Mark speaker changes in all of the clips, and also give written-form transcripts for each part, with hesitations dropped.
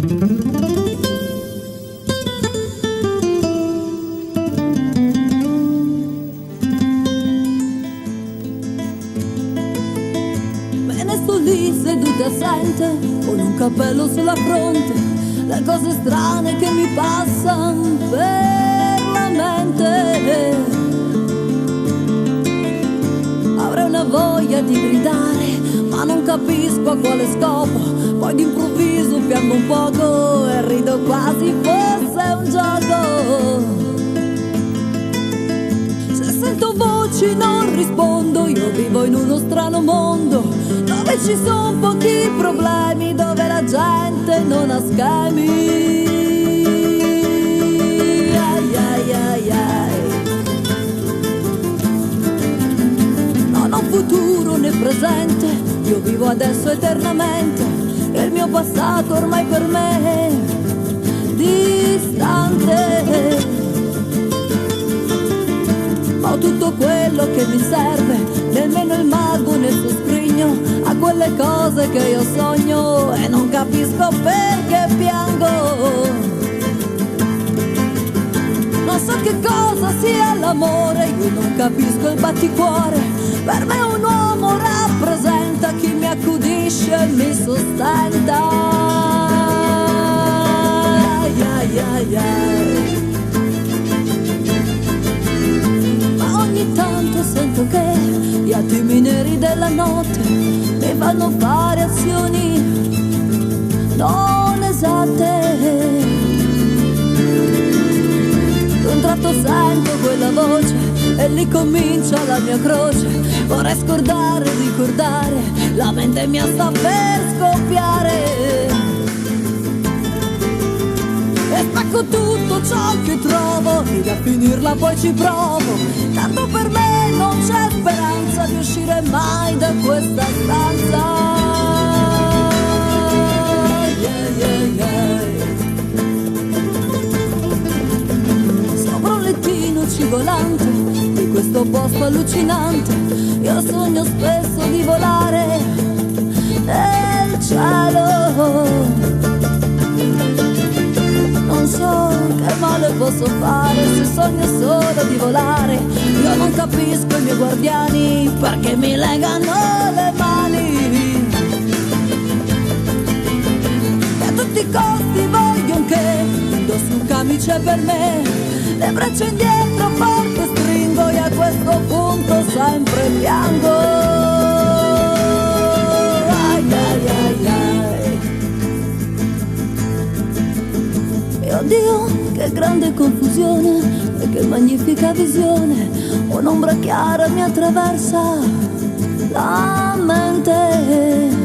Speaker 1: Me ne sto lì seduta assente, con un cappello sulla fronte, le cose strane che mi passano per la mente. Avrei una voglia di gridare, ma non capisco a quale scopo. Poi d'improvviso piango un poco e rido quasi fosse un gioco. Se sento voci non rispondo, io vivo in uno strano mondo dove ci sono pochi problemi, dove la gente non ha schemi. Ai ai ai ai. Non ho futuro né presente, io vivo adesso eternamente, e il mio passato ormai per me è distante. Ma ho tutto quello che mi serve, nemmeno il mago nel suo scrigno a quelle cose che io sogno, e non capisco perché piango. Non so che cosa sia l'amore, io non capisco il batticuore. Per me un uomo rappresenta chi mi accudisce e mi sostenta. Ai ai ai ai. Ma ogni tanto sento che gli attimi neri della notte mi fanno fare azioni non esatte. Un tratto sento quella voce e lì comincia la mia croce. Vorrei scordare, ricordare, la mente mia sta per scoppiare. E spacco tutto ciò che trovo ed a finirla poi ci provo. Tanto per me non c'è speranza di uscire mai da questa stanza. Yeah, yeah, yeah. Sopra un lettino civolante di questo posto allucinante, io sogno spesso di volare nel cielo. Non so che male posso fare se sogno solo di volare. Io non capisco i miei guardiani perché mi legano le mani. E a tutti i costi vogliono che indossi un camice per me, le braccia indietro forte stringo e a questo punto sempre piango. Ai ai ai ai. E oddio, che grande confusione e che magnifica visione. Un'ombra chiara mi attraversa la mente.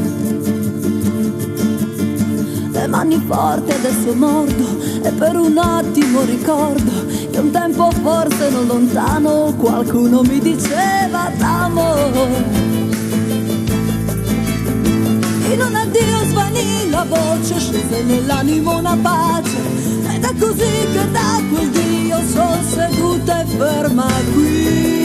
Speaker 1: Le mani forti adesso mordo e per un attimo ricordo che un tempo forse non lontano qualcuno mi diceva t'amo. In un addio svanì la voce, scese nell'animo una pace, ed è così che da quel Dio sono seduta e ferma qui.